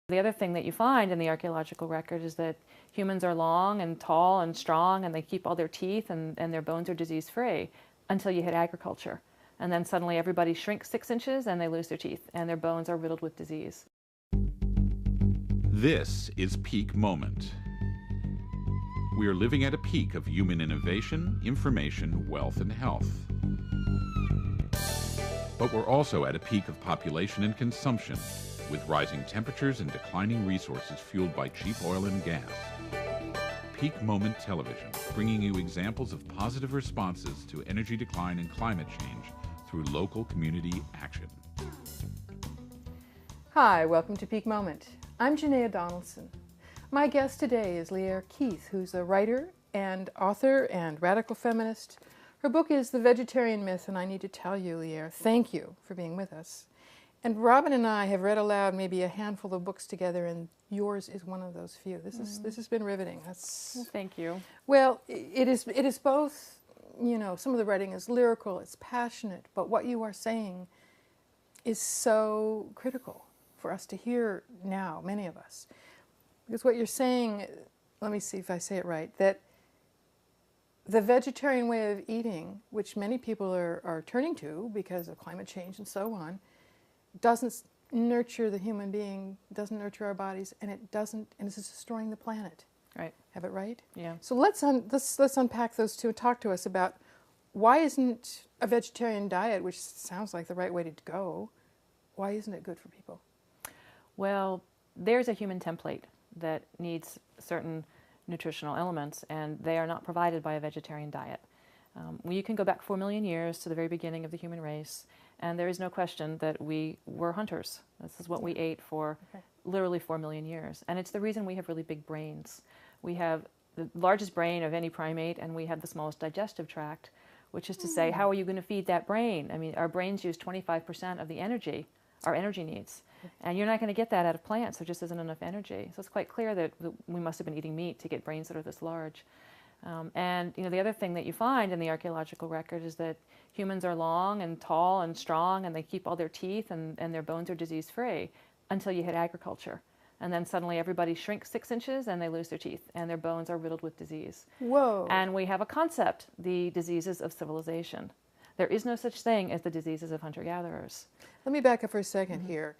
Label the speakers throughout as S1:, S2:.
S1: The other thing that you find in the archaeological record is that humans are long and tall and strong, and they keep all their teeth, and their bones are disease-free until you hit agriculture. And then suddenly everybody shrinks 6 inches and they lose their teeth, and their bones are riddled with disease.
S2: This is Peak Moment. We are living at a peak of human innovation, information, wealth, and health. But we're also at a peak of population and consumption, with rising temperatures and declining resources fueled by cheap oil and gas. Peak Moment Television, bringing you examples of positive responses to energy decline and climate change through local community action.
S3: Hi, welcome to Peak Moment. I'm Janaea Donaldson. My guest today is Lierre Keith, who's a writer and author and radical feminist. Her book is The Vegetarian Myth, and I need to tell you, Lierre, thank you for being with us. And Robin and I have read aloud maybe a handful of books together, and yours is one of those few. This has been riveting.
S1: Well, thank you.
S3: Well, it is both, some of the writing is lyrical, it's passionate, but what you are saying is so critical for us to hear now, many of us. Because what you're saying, let me see if I say it right, that the vegetarian way of eating, which many people are turning to because of climate change and so on, doesn't nurture the human being, doesn't nurture our bodies, and it's destroying the planet.
S1: Right.
S3: Have it right?
S1: Yeah.
S3: So let's unpack those two and talk to us about why isn't a vegetarian diet, which sounds like the right way to go, why isn't it good for people?
S1: Well, there's a human template that needs certain nutritional elements, and they are not provided by a vegetarian diet. You can go back 4 million years to the very beginning of the human race, and there is no question that we were hunters. This is what we ate for literally 4 million years. And it's the reason we have really big brains. We have the largest brain of any primate, and we have the smallest digestive tract, which is to say, how are you going to feed that brain? I mean, our brains use 25% of the energy, our energy needs. And you're not going to get that out of plants. There just isn't enough energy. So it's quite clear that we must have been eating meat to get brains that are this large. And the other thing that you find in the archaeological record is that humans are long and tall and strong, and they keep all their teeth, and their bones are disease-free until you hit agriculture. And then suddenly everybody shrinks 6 inches and they lose their teeth, and their bones are riddled with disease.
S3: Whoa.
S1: And we have a concept, the diseases of civilization. There is no such thing as the diseases of hunter-gatherers.
S3: Let me back up for a second here.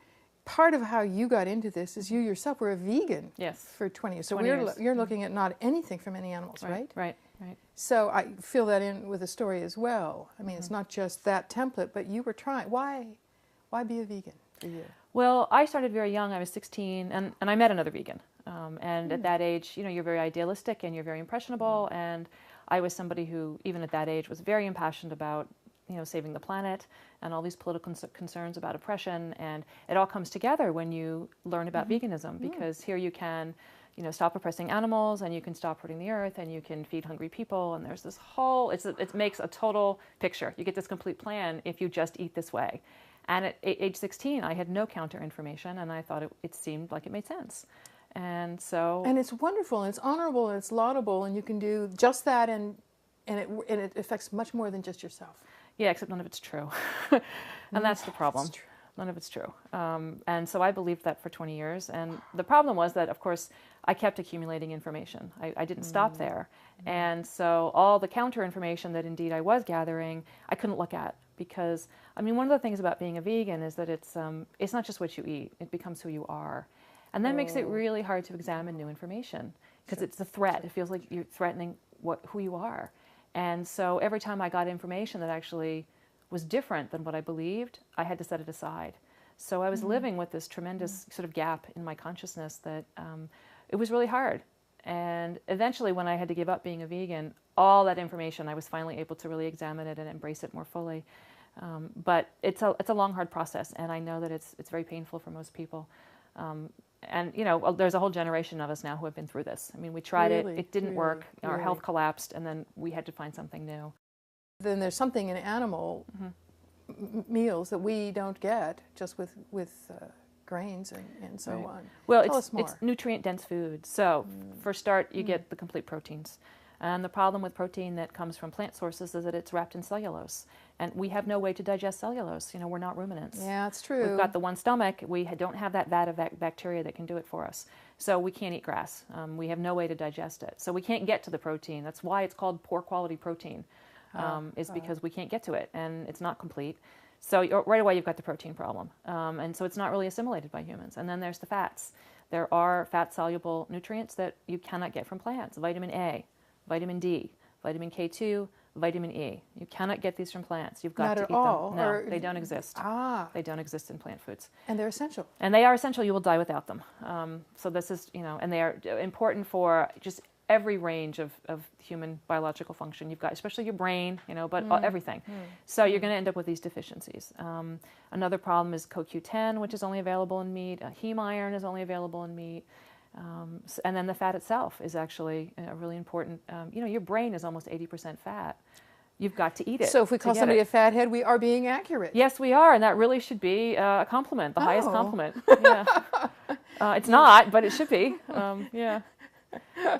S3: Part of how you got into this is you yourself were a vegan for 20 years. So
S1: 20 years.
S3: You're looking at not anything from any animals, right?
S1: Right.
S3: So I feel that in with the story as well. I mean, it's not just that template, but you were trying. Why be a vegan for you?
S1: Well, I started very young. I was 16, and I met another vegan. And at that age, you're very idealistic and you're very impressionable. And I was somebody who, even at that age, was very impassioned about saving the planet and all these political concerns about oppression. And it all comes together when you learn about veganism, because here you can, stop oppressing animals, and you can stop hurting the earth, and you can feed hungry people. And there's this whole, it makes a total picture. You get this complete plan if you just eat this way. And at age 16, I had no counter information, and I thought it seemed like it made sense. And so...
S3: And it's wonderful, and it's honorable, and it's laudable, and you can do just that, and it affects much more than just yourself.
S1: Yeah, except none of it's true. And that's the problem. None of it's true. And so I believed that for 20 years. And the problem was that, of course, I kept accumulating information. I didn't stop there. And so all the counter information that indeed I was gathering, I couldn't look at. Because, one of the things about being a vegan is that it's not just what you eat. It becomes who you are. And that makes it really hard to examine new information. Because it's a threat. It feels like you're threatening who you are. And so every time I got information that actually was different than what I believed, I had to set it aside. So I was living with this tremendous sort of gap in my consciousness that it was really hard. And eventually, when I had to give up being a vegan, all that information, I was finally able to really examine it and embrace it more fully. But it's a long, hard process, and I know that it's very painful for most people. And, there's a whole generation of us now who have been through this. We tried it didn't work. Our health collapsed, and then we had to find something new.
S3: Then there's something in animal meals that we don't get just with grains and so on.
S1: Well, it's nutrient-dense food. So, for start, you get the complete proteins. And the problem with protein that comes from plant sources is that it's wrapped in cellulose. And we have no way to digest cellulose. We're not ruminants.
S3: Yeah, it's true.
S1: We've got the one stomach. We don't have that vat of bacteria that can do it for us. So we can't eat grass. We have no way to digest it. So we can't get to the protein. That's why it's called poor quality protein, because we can't get to it, and it's not complete. So right away you've got the protein problem. And so it's not really assimilated by humans. And then there's the fats. There are fat-soluble nutrients that you cannot get from plants. Vitamin A, vitamin D, vitamin K2, vitamin E. You cannot get these from plants. You've got
S3: Not
S1: to
S3: at
S1: eat
S3: all,
S1: them. No,
S3: or-
S1: they don't exist. They don't exist in plant foods.
S3: And they're essential.
S1: And they are essential. You will die without them. So this is, and they are important for just every range of human biological function. You've got, especially your brain, but everything. So you're going to end up with these deficiencies. Another problem is CoQ10, which is only available in meat. Heme iron is only available in meat. And then the fat itself is actually a really important. Your brain is almost 80% fat. You've got to eat it.
S3: So if we call somebody a fathead, we are being accurate.
S1: Yes, we are, and that really should be a compliment, the highest
S3: Oh.
S1: compliment. Yeah. It's not, but it should be. Yeah.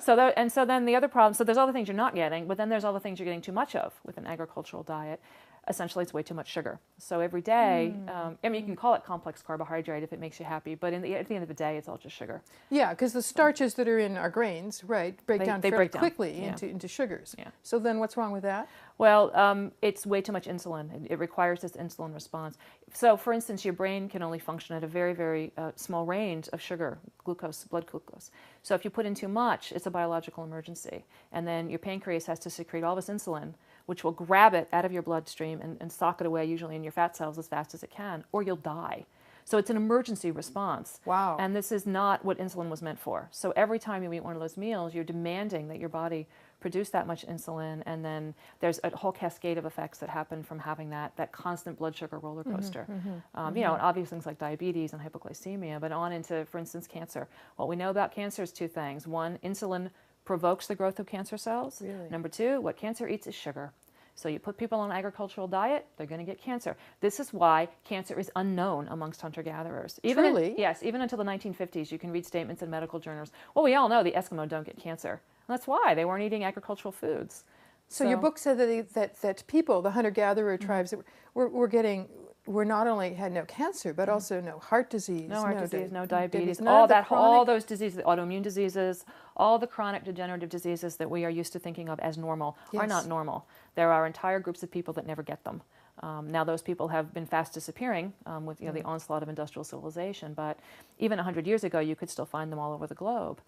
S1: So then the other problem. So there's all the things you're not getting, but then there's all the things you're getting too much of with an agricultural diet. Essentially, it's way too much sugar. So every day, you can call it complex carbohydrate if it makes you happy, but at the end of the day, it's all just sugar.
S3: Yeah, because the starches that are in our grains, right, break down fairly quickly into sugars.
S1: Yeah.
S3: So then what's wrong with that?
S1: Well, it's way too much insulin. It requires this insulin response. So, for instance, your brain can only function at a very, very small range of sugar, glucose, blood glucose. So if you put in too much, it's a biological emergency. And then your pancreas has to secrete all this insulin, which will grab it out of your bloodstream and sock it away, usually in your fat cells, as fast as it can, or you'll die. So it's an emergency response.
S3: Wow.
S1: And this is not what insulin was meant for. So every time you eat one of those meals, you're demanding that your body produce that much insulin, and then there's a whole cascade of effects that happen from having that constant blood sugar roller coaster. And obvious things like diabetes and hypoglycemia, but on into, for instance, cancer. What we know about cancer is two things. One, insulin provokes the growth of cancer cells.
S3: Really?
S1: Number two, what cancer eats is sugar. So you put people on an agricultural diet, they're going to get cancer. This is why cancer is unknown amongst hunter-gatherers.
S3: Truly?
S1: Yes, even until the 1950s, you can read statements in medical journals. Well, we all know the Eskimo don't get cancer. And that's why they weren't eating agricultural foods.
S3: So your book said that people, the hunter-gatherer tribes, were not only had no cancer, but also no heart disease,
S1: no diabetes,
S3: all
S1: all those diseases, the autoimmune diseases, all the chronic degenerative diseases that we are used to thinking of as normal are not normal. There are entire groups of people that never get them. Now those people have been fast disappearing with the onslaught of industrial civilization, but even 100 years ago you could still find them all over the globe.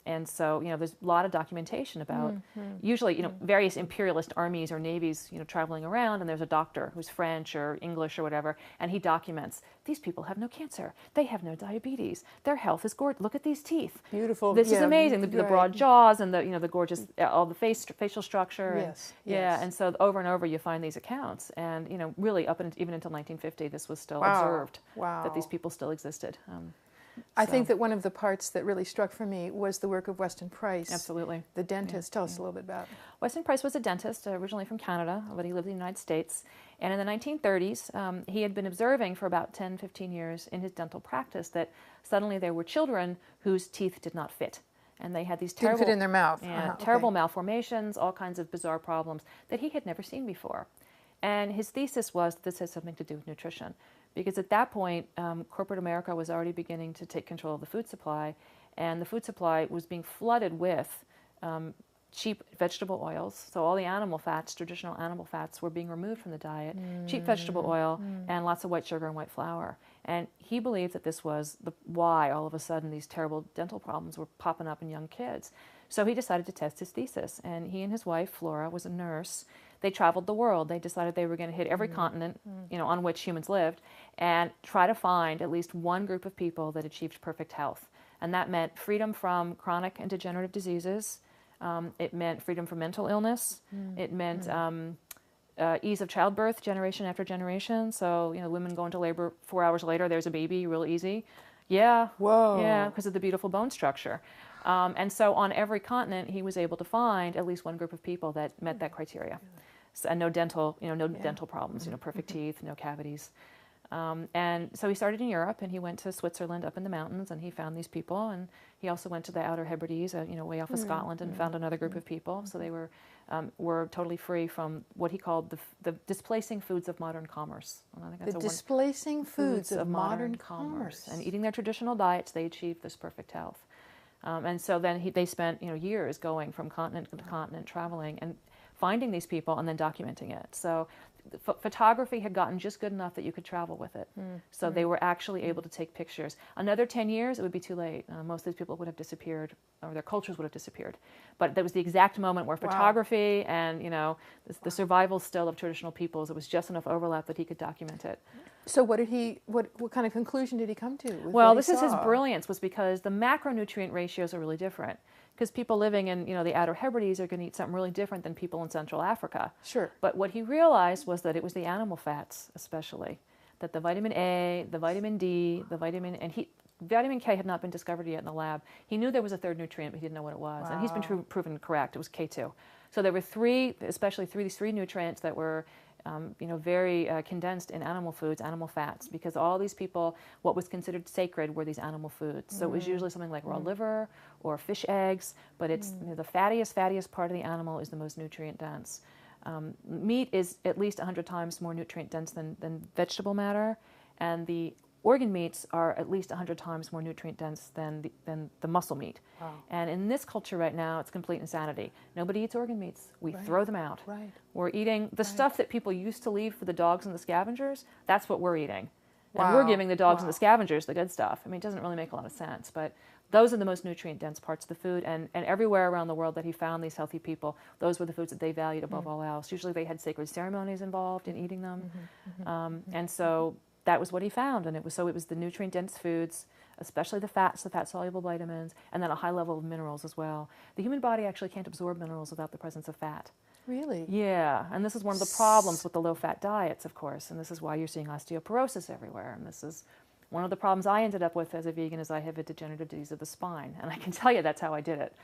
S1: And so, there's a lot of documentation about usually, various imperialist armies or navies, traveling around, and there's a doctor who's French or English or whatever, and he documents, these people have no cancer. They have no diabetes. Their health is gorgeous. Look at these teeth.
S3: Beautiful.
S1: This is amazing. The broad jaws and the gorgeous, all the facial structure.
S3: Yes.
S1: Yeah. And so over and over you find these accounts. And, really even until 1950, this was still observed that these people still existed.
S3: I think that one of the parts that really struck for me was the work of Weston Price.
S1: Absolutely.
S3: The dentist. Tell us a little bit about it.
S1: Weston Price was a dentist, originally from Canada, but he lived in the United States. And in the 1930s, he had been observing for about 10, 15 years in his dental practice that suddenly there were children whose teeth did not fit. And they had these terrible...
S3: Didn't fit in their mouth.
S1: Terrible malformations, all kinds of bizarre problems that he had never seen before. And his thesis was that this has something to do with nutrition. Because at that point, corporate America was already beginning to take control of the food supply, and the food supply was being flooded with cheap vegetable oils. So all the animal fats, traditional animal fats, were being removed from the diet, cheap vegetable oil, and lots of white sugar and white flour. And he believed that this was why all of a sudden these terrible dental problems were popping up in young kids. So he decided to test his thesis, and he and his wife, Flora, was a nurse. They traveled the world. They decided they were going to hit every continent, on which humans lived, and try to find at least one group of people that achieved perfect health. And that meant freedom from chronic and degenerative diseases. It meant freedom from mental illness. It meant ease of childbirth, generation after generation. So, women go into labor 4 hours later, there's a baby, real easy. Yeah.
S3: Whoa.
S1: Yeah, because of the beautiful bone structure. And so on every continent, he was able to find at least one group of people that met that criteria. So, and no dental, dental problems, perfect teeth, no cavities. And so he started in Europe, and he went to Switzerland up in the mountains, and he found these people. And he also went to the Outer Hebrides, way off of Scotland, and found another group of people. So they were totally free from what he called the displacing foods of modern commerce. And I think that's
S3: the displacing foods of modern commerce.
S1: And eating their traditional diets, they achieved this perfect health. And so then they spent years going from continent to continent, traveling and finding these people and then documenting it. So photography had gotten just good enough that you could travel with it. So they were actually able to take pictures. Another 10 years, it would be too late. Most of these people would have disappeared, or their cultures would have disappeared. But that was the exact moment where photography and, the survival still of traditional peoples, it was just enough overlap that he could document it.
S3: So what kind of conclusion did he come to?
S1: Well, this is his brilliance, was because the macronutrient ratios are really different. Because people living in, the Outer Hebrides are going to eat something really different than people in Central Africa.
S3: Sure.
S1: But what he realized was that it was the animal fats, especially, that the vitamin A, the vitamin D, vitamin K had not been discovered yet in the lab. He knew there was a third nutrient, but he didn't know what it was. Wow. And he's been proven correct. It was K2. So there were these three nutrients that were very condensed in animal foods, animal fats, because all these people, what was considered sacred were these animal foods. So it was usually something like raw liver or fish eggs, but it's the fattiest part of the animal is the most nutrient dense. Meat is at least 100 times more nutrient dense than vegetable matter, and the organ meats are at least 100 times more nutrient dense than the muscle meat. Wow. And in this culture right now, it's complete insanity. Nobody eats organ meats. We throw them out. Right. We're eating the stuff that people used to leave for the dogs and the scavengers. That's what we're eating. And we're giving the dogs and the scavengers the good stuff. I mean, it doesn't really make a lot of sense, but those are the most nutrient dense parts of the food. And everywhere around the world that he found these healthy people, those were the foods that they valued above all else. Usually they had sacred ceremonies involved in eating them. And so that was what he found, and it was the nutrient-dense foods, especially the fats, the fat-soluble vitamins, and then a high level of minerals as well. The human body actually can't absorb minerals without the presence of fat. Really? Yeah, and this is one of the problems with the low-fat diets, of course, and this is why you're seeing osteoporosis everywhere, and this is one of the problems I ended up with as a vegan is I have a degenerative disease of the spine, and I can tell you that's how I did it.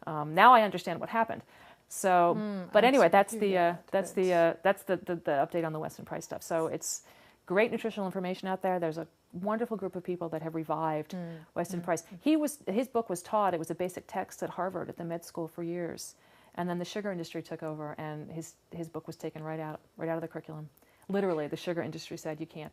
S1: Now I understand what happened. So, but anyway, that's the update on the Weston Price stuff. So it's great nutritional information out there. There's a wonderful group of people that have revived Weston Price. His book was taught. It was a basic text at Harvard at the med school for years, and then the sugar industry took over, and his book was taken right out of the curriculum. Literally, the sugar industry said you can't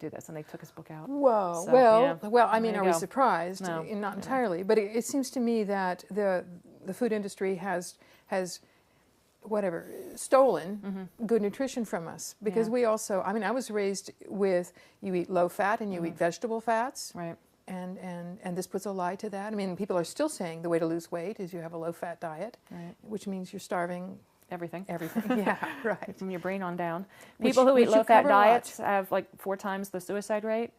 S1: do this, and they took his book out. Whoa. So, well. I mean, are we surprised? No, not entirely, but it seems to me that the food industry has stolen good nutrition from us, because we also, I was raised with, you eat low fat and you eat vegetable fats. Right. And this puts a lie to that. I mean, people are still saying the way to lose weight is you have a low fat diet, which means you're starving everything. Yeah, right. From your brain on down. People who eat low fat diets have like 4 times the suicide rate.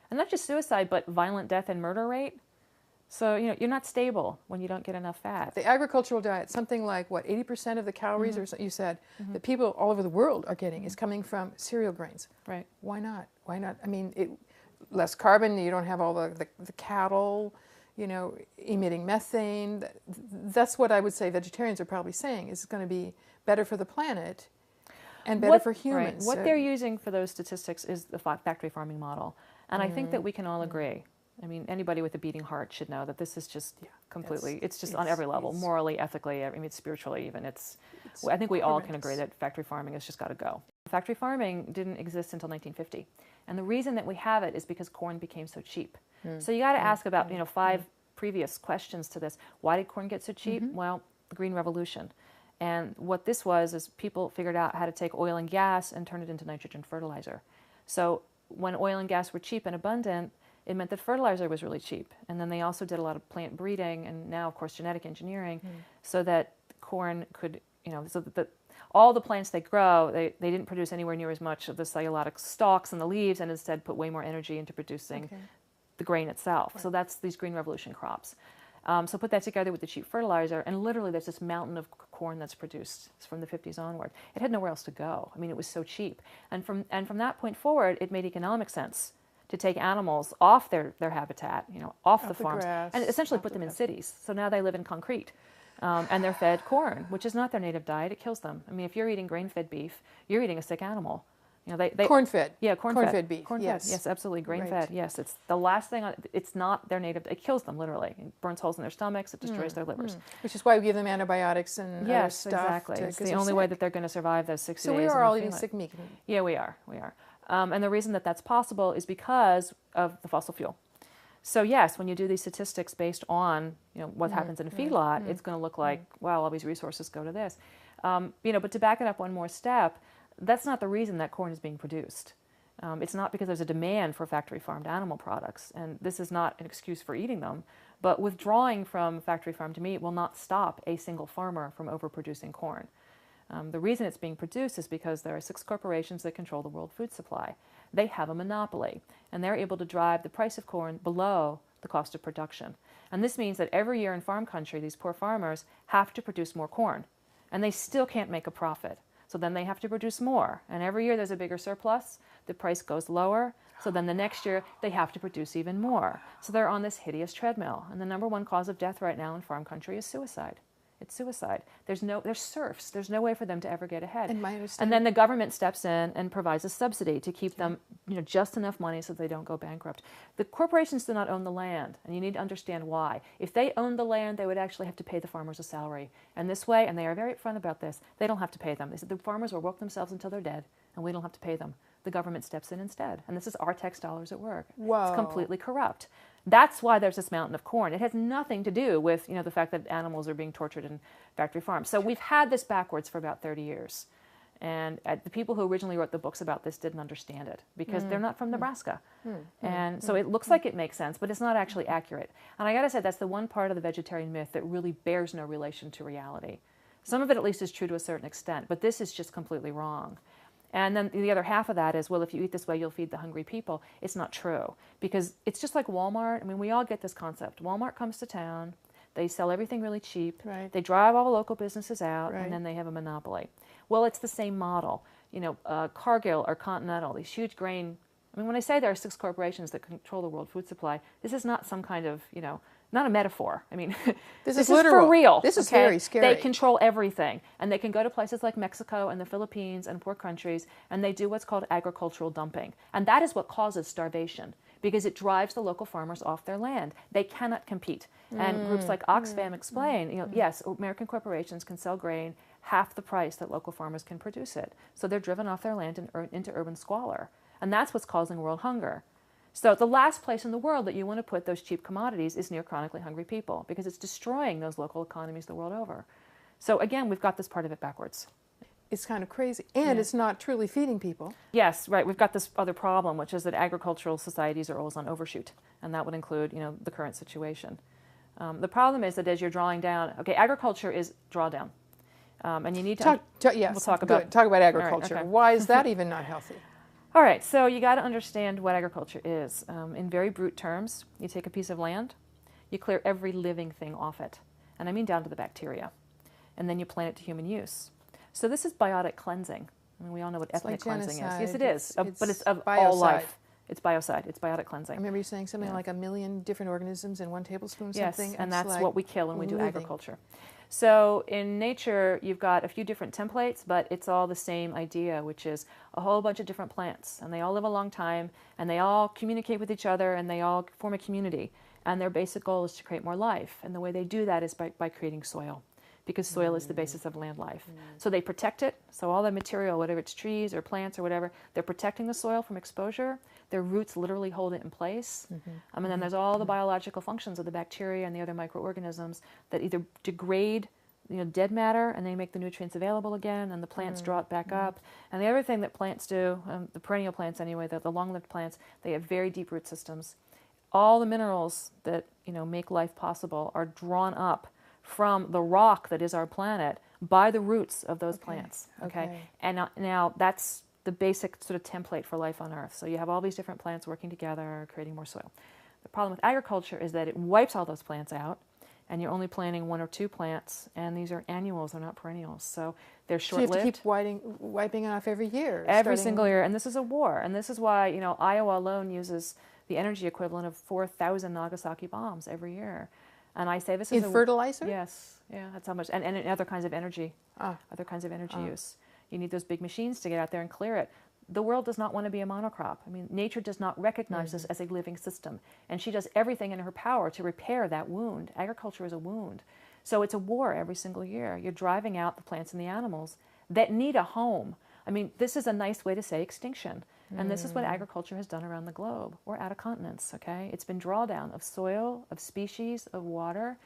S1: And not just suicide, but violent death and murder rate. So, you're not stable when you don't get enough fat. The agricultural diet, something like, 80% of the calories, or so you said, that people all over the world are getting is coming from cereal grains. Right. Why not? I mean, less carbon, you don't have all the cattle, emitting methane. That's what I would say vegetarians are probably saying, is going to be better for the planet and better for humans. Right. What they're using for those statistics is the factory farming model. And I think that we can all agree. I mean, anybody with a beating heart should know that this is just completely, it's just on every level, morally, ethically, spiritually even. I think we all can agree that factory farming has just got to go. Factory farming didn't exist until 1950. And the reason that we have it is because corn became so cheap. So you got to ask about, 5 previous questions to this. Why did corn get so cheap? Well, the Green Revolution. And what this was is people figured out how to take oil and gas and turn it into nitrogen fertilizer. So when oil and gas were cheap and abundant, it meant that fertilizer was really cheap. And then they also did a lot of plant breeding and now, of course, genetic engineering so that corn could, so that all the plants they grow, they didn't produce anywhere near as much of the cellulotic stalks and the leaves, and instead put way more energy into producing the grain itself. Right. So that's these Green Revolution crops. So put that together with the cheap fertilizer, and literally there's this mountain of corn that's produced from the 50s onward. It had nowhere else to go. I mean, it was so cheap. And from that point forward, it made economic sense to take animals off their habitat, off the farms, and essentially put them in cities. So now they live in concrete, and they're fed corn, which is not their native diet. It kills them. I mean, if you're eating grain-fed beef, you're eating a sick animal. You know, they
S3: corn-fed.
S1: Yeah,
S3: corn-fed beef.
S1: Corn-fed, yes, absolutely. Grain-fed, yes. It's the last thing. It's not their native. It kills them literally. It burns holes in their stomachs. It destroys their livers.
S3: Which is why we give them antibiotics and other stuff.
S1: Yes, exactly. It's the only way that they're going to survive those 60 days.
S3: So we are all eating sick meat.
S1: Yeah, we are. And the reason that that's possible is because of the fossil fuel. So yes, when you do these statistics based on what happens in a feedlot, it's going to look like, wow, all these resources go to this. But to back it up one more step, that's not the reason that corn is being produced. It's not because there's a demand for factory farmed animal products, and this is not an excuse for eating them, but withdrawing from factory farmed meat will not stop a single farmer from overproducing corn. The reason it's being produced is because there are 6 corporations that control the world food supply. They have a monopoly, and they're able to drive the price of corn below the cost of production. And this means that every year in farm country, these poor farmers have to produce more corn, and they still can't make a profit. So then they have to produce more, and every year there's a bigger surplus, the price goes lower, so then the next year they have to produce even more. So they're on this hideous treadmill, and the number one cause of death right now in farm country is suicide. It's suicide. There's serfs. There's no way for them to ever get ahead. And then the government steps in and provides a subsidy to keep them, just enough money so they don't go bankrupt. The corporations do not own the land, and you need to understand why. If they owned the land, they would actually have to pay the farmers a salary. And this way, and they are very upfront about this, they don't have to pay them. They said the farmers will work themselves until they're dead, and we don't have to pay them. The government steps in instead. And this is our tax dollars at work.
S3: Whoa.
S1: It's completely corrupt. That's why there's this mountain of corn. It has nothing to do with the fact that animals are being tortured in factory farms. So we've had this backwards for about 30 years. And the people who originally wrote the books about this didn't understand it because they're not from Nebraska. And so it looks like it makes sense, but it's not actually accurate. And I got to say, that's the one part of the vegetarian myth that really bears no relation to reality. Some of it at least is true to a certain extent, but this is just completely wrong. And then the other half of that is, well, if you eat this way, you'll feed the hungry people. It's not true, because it's just like Walmart. I mean, we all get this concept. Walmart comes to town. They sell everything really cheap.
S3: Right.
S1: They drive all the local businesses out,
S3: Right.
S1: and then they have a monopoly. Well, it's the same model. Cargill or Continental, these huge grain. I mean, when I say there are 6 corporations that control the world food supply, this is not some kind of, not a metaphor. I mean,
S3: this
S1: is
S3: literal.
S1: For real.
S3: This is
S1: okay?
S3: very scary.
S1: They control everything. And they can go to places like Mexico and the Philippines and poor countries, and they do what's called agricultural dumping. And that is what causes starvation, because it drives the local farmers off their land. They cannot compete. And groups like Oxfam explain, yes, American corporations can sell grain half the price that local farmers can produce it. So they're driven off their land into urban squalor. And that's what's causing world hunger. So the last place in the world that you want to put those cheap commodities is near chronically hungry people, because it's destroying those local economies the world over. So again, we've got this part of it backwards.
S3: It's kind of crazy. And it's not truly feeding people.
S1: Yes, right. We've got this other problem, which is that agricultural societies are always on overshoot. And that would include, the current situation. The problem is that as you're drawing down, agriculture is drawdown. And you need to...
S3: Yes,
S1: we'll talk about
S3: agriculture.
S1: All right, okay.
S3: Why is that even not healthy?
S1: All right, so you got to understand what agriculture is. In very brute terms, you take a piece of land, you clear every living thing off it, and I mean down to the bacteria, and then you plant it to human use. So this is biotic cleansing. I mean, we all know what ethnic cleansing is. Yes, it is, but it's of all life. It's biocide. It's biotic cleansing.
S3: I remember you saying something like 1 million different organisms in 1 tablespoon.
S1: Yes,
S3: something.
S1: and that's what we kill when we do
S3: living.
S1: agriculture. So in nature, you've got a few different templates, but it's all the same idea, which is a whole bunch of different plants, and they all live a long time, and they all communicate with each other, and they all form a community. And their basic goal is to create more life, and the way they do that is by creating soil, because soil is the basis of land life. So they protect it. So all the material, whether it's trees or plants or whatever, they're protecting the soil from exposure. Their roots literally hold it in place. And then there's all the biological functions of the bacteria and the other microorganisms that either degrade dead matter, and they make the nutrients available again, and the plants draw it back up. And the other thing that plants do, the perennial plants anyway, the long-lived plants, they have very deep root systems. All the minerals that make life possible are drawn up from the rock that is our planet by the roots of those plants. Okay. And now that's the basic sort of template for life on Earth. So you have all these different plants working together, creating more soil. The problem with agriculture is that it wipes all those plants out, and you're only planting 1 or 2 plants, and these are annuals, they're not perennials. So they're short-lived.
S3: So you have to keep wiping it off every year.
S1: Every single year, and this is a war. And this is why, Iowa alone uses the energy equivalent of 4,000 Nagasaki bombs every year. And I say this is
S3: in fertilizer?
S1: Yes, yeah, that's how much. And in other kinds of energy, other kinds of energy use. You need those big machines to get out there and clear it. the world does not want to be a monocrop. I mean, nature does not recognize us as a living system. And she does everything in her power to repair that wound. Agriculture is a wound. So it's a war every single year. You're driving out the plants and the animals that need a home. I mean, this is a nice way to say extinction. And this is what agriculture has done around the globe. We're out of continents, okay? It's been drawdown of soil, of species, of water,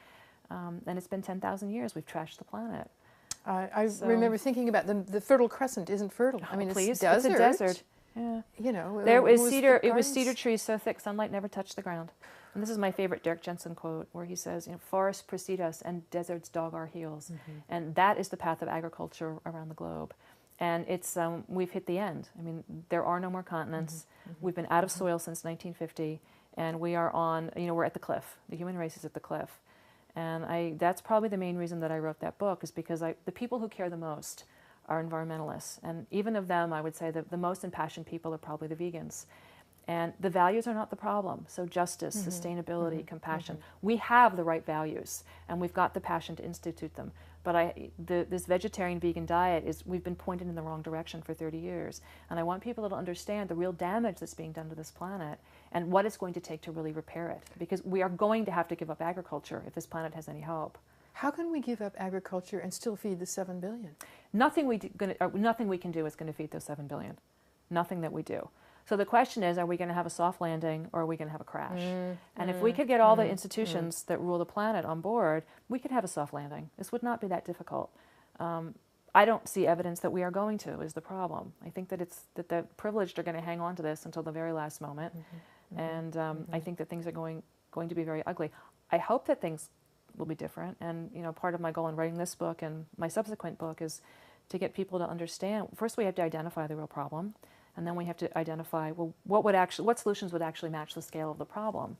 S1: and it's been 10,000 years we've trashed the planet.
S3: I remember thinking about the Fertile Crescent isn't fertile. I mean,
S1: Please,
S3: it's desert.
S1: it's a desert. Yeah.
S3: You know,
S1: There was cedar. It was cedar trees so thick sunlight never touched the ground. And this is my favorite Derek Jensen quote, where he says, "Forests precede us, and deserts dog our heels." And that is the path of agriculture around the globe. And it's we've hit the end. I mean, there are no more continents. We've been out of soil since 1950, and we are on. We're at the cliff. The human race is at the cliff. And that's probably the main reason that I wrote that book, is because the people who care the most are environmentalists. And even of them, I would say that the most impassioned people are probably the vegans. And the values are not the problem. So justice, sustainability, compassion. We have the right values, and we've got the passion to institute them. But this vegetarian vegan diet we've been pointed in the wrong direction for 30 years. And I want people to understand the real damage that's being done to this planet and what it's going to take to really repair it. Because we are going to have to give up agriculture if this planet has any hope.
S3: How can we give up agriculture and still feed the 7 billion?
S1: Nothing we can do is going to feed those 7 billion. Nothing that we do. So the question is, are we going to have a soft landing, or are we going to have a crash? And if we could get all the institutions that rule the planet on board, we could have a soft landing. This would not be that difficult. I don't see evidence that we are going to, is the problem. I think that that the privileged are going to hang on to this until the very last moment. And I think that things are going to be very ugly. I hope that things will be different. And part of my goal in writing this book and my subsequent book is to get people to understand. First, we have to identify the real problem. And then we have to identify, well, what solutions would actually match the scale of the problem.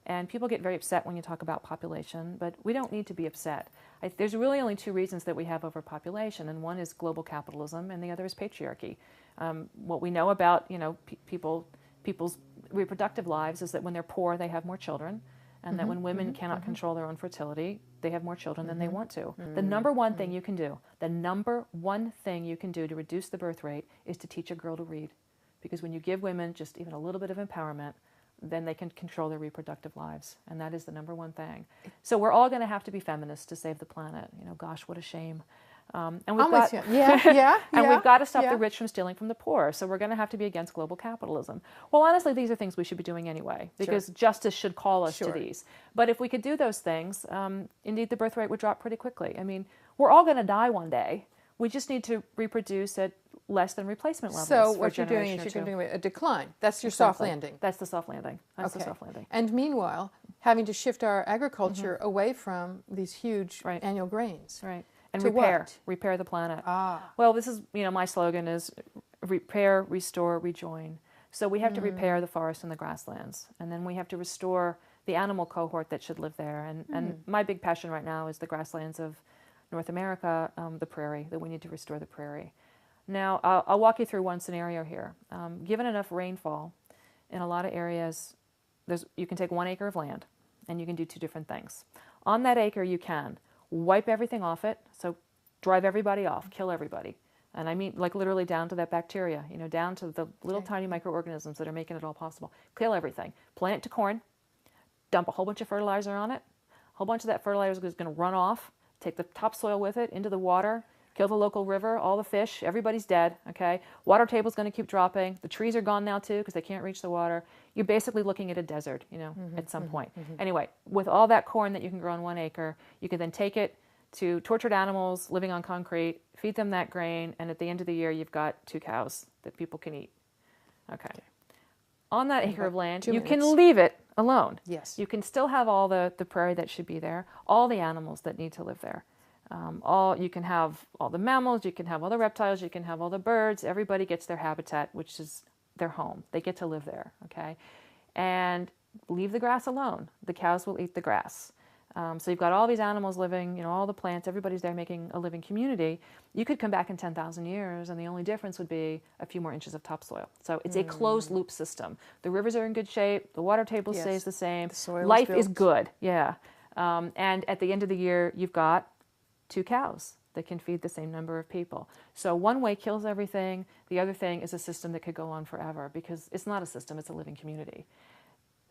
S1: And people get very upset when you talk about population, but we don't need to be upset. There's really only two reasons that we have overpopulation, and one is global capitalism, and the other is patriarchy. What we know about people's reproductive lives is that when they're poor, they have more children, and that when women cannot control their own fertility, they have more children than they want to. The number one thing you can do, to reduce the birth rate is to teach a girl to read. Because when you give women just even a little bit of empowerment, then they can control their reproductive lives. And that is the number one thing. So we're all going to have to be feminists to save the planet. Gosh, what a shame. And we've got to stop the rich from stealing from the poor. So we're going to have to be against global capitalism. Well, honestly, these are things we should be doing anyway, because justice should call us to these. But if we could do those things, indeed, the birth rate would drop pretty quickly. I mean, we're all going to die one day. We just need to reproduce at less than replacement levels.
S3: So what you're doing is you're doing a decline. That's your soft landing.
S1: That's the soft landing. That's the soft landing.
S3: And meanwhile, having to shift our agriculture away from these huge annual grains.
S1: Right. And repair the planet. Well, this is, my slogan is repair, restore, rejoin. So we have to repair the forests and the grasslands. And then we have to restore the animal cohort that should live there. And my big passion right now is the grasslands of North America, the prairie, that we need to restore the prairie. Now, I'll walk you through one scenario here. Given enough rainfall, in a lot of areas, you can take 1 acre of land, and you can do two different things. On that acre, you can wipe everything off it, so drive everybody off, kill everybody. And I mean, like literally down to that bacteria, down to the little tiny microorganisms that are making it all possible. Kill everything. Plant it to corn, dump a whole bunch of fertilizer on it. A whole bunch of that fertilizer is going to run off, take the topsoil with it into the water, kill the local river, all the fish, everybody's dead, okay? Water table's going to keep dropping. The trees are gone now too because they can't reach the water. You're basically looking at a desert, at some point. Anyway, with all that corn that you can grow on 1 acre, you can then take it to tortured animals living on concrete, feed them that grain, and at the end of the year, you've got 2 cows that people can eat. Okay. On that acre of land, you can leave it alone.
S3: Yes.
S1: You can still have all the prairie that should be there, all the animals that need to live there. You can have all the mammals, you can have all the reptiles, you can have all the birds. Everybody gets their habitat, which is their home. They get to live there, okay? And leave the grass alone. The cows will eat the grass. So you've got all these animals living, all the plants, everybody's there making a living community. You could come back in 10,000 years, and the only difference would be a few more inches of topsoil. So it's a closed loop system. The rivers are in good shape. The water table stays the same.
S3: The soil
S1: Life is good, yeah. And at the end of the year, you've got 2 cows that can feed the same number of people. So one way kills everything. The other thing is a system that could go on forever, because it's not a system, it's a living community.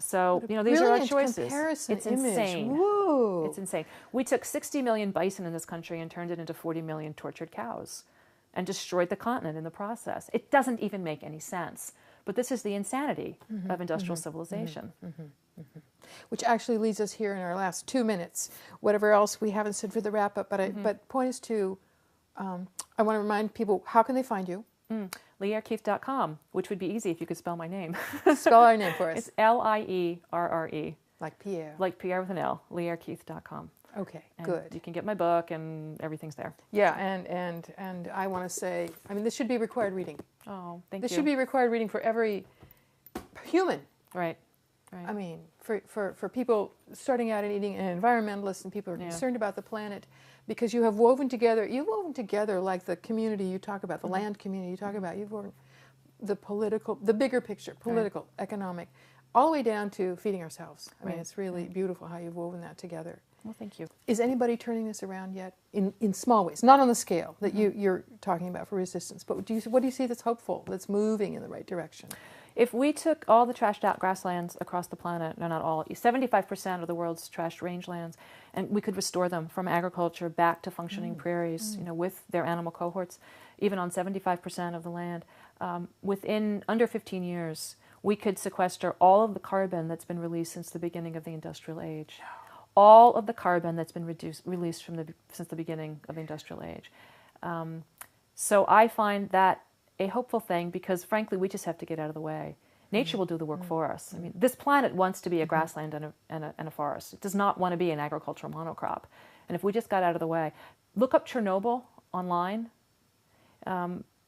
S1: So, these are our choices. It's insane.
S3: Whoa.
S1: It's insane. We took 60 million bison in this country and turned it into 40 million tortured cows and destroyed the continent in the process. It doesn't even make any sense. But this is the insanity of industrial civilization.
S3: Which actually leads us here in our last 2 minutes. Whatever else we haven't said for the wrap-up, but point is to, I want to remind people, how can they find you?
S1: LierreKeith.com, which would be easy if you could spell my name.
S3: Spell our name for us.
S1: It's Lierre.
S3: Like Pierre.
S1: Like Pierre with an L, LierreKeith.com.
S3: Okay,
S1: and
S3: good.
S1: You can get my book and everything's there.
S3: Yeah, and I want to say, this should be required reading.
S1: Oh, thank you.
S3: This should be required reading for every human.
S1: Right.
S3: For people starting out and eating, and environmentalists and people who are concerned about the planet, because you've woven together like the community you talk about, the land community you talk about, you've woven the political, the bigger picture, political, economic, all the way down to feeding ourselves. It's really beautiful how you've woven that together.
S1: Well, thank you.
S3: Is anybody turning this around yet? In small ways, not on the scale that you're talking about for resistance, but what do you see that's hopeful, that's moving in the right direction?
S1: If we took all the trashed out grasslands across the planet, no, not all, 75% of the world's trashed rangelands, and we could restore them from agriculture back to functioning prairies, with their animal cohorts, even on 75% of the land, within under 15 years, we could sequester all of the carbon that's been released since the beginning of the industrial age. All of the carbon that's been released since the beginning of the industrial age. So I find that a hopeful thing, because frankly we just have to get out of the way. Nature will do the work for us. This planet wants to be a grassland and a forest. It does not want to be an agricultural monocrop. And if we just got out of the way, look up Chernobyl online.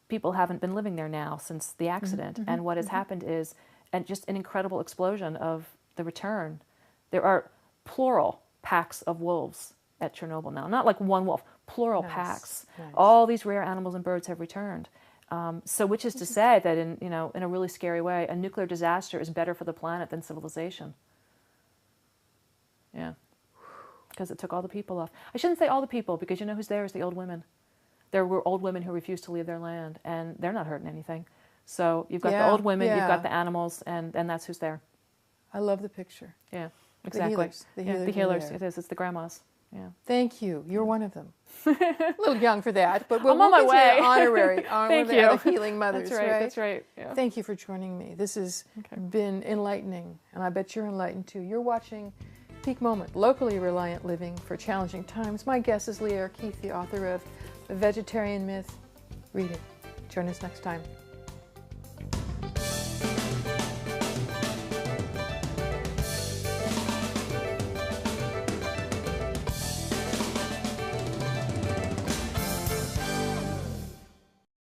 S1: People haven't been living there now since the accident, and what has happened is just an incredible explosion of the return. There are plural packs of wolves at Chernobyl now, not like one wolf, plural packs. Nice. All these rare animals and birds have returned. So which is to say that in a really scary way, a nuclear disaster is better for the planet than civilization. Yeah. Because it took all the people off. I shouldn't say all the people, because who's there is the old women. There were old women who refused to leave their land, and they're not hurting anything. So you've got the old women, you've got the animals, and that's who's there.
S3: I love the picture.
S1: Yeah, exactly.
S3: The
S1: healers. It is. It's the grandmas. Yeah.
S3: Thank you. You're one of them. A little young for that, but
S1: I'm on my way.
S3: Honorary.
S1: Thank
S3: one
S1: you.
S3: of the healing mothers.
S1: That's right. That's right. Yeah.
S3: Thank you for joining me. This has been enlightening, and I bet you're enlightened too. You're watching Peak Moment, locally reliant living for challenging times. My guest is Lierre Keith, the author of The Vegetarian Myth. Read it. Join us next time.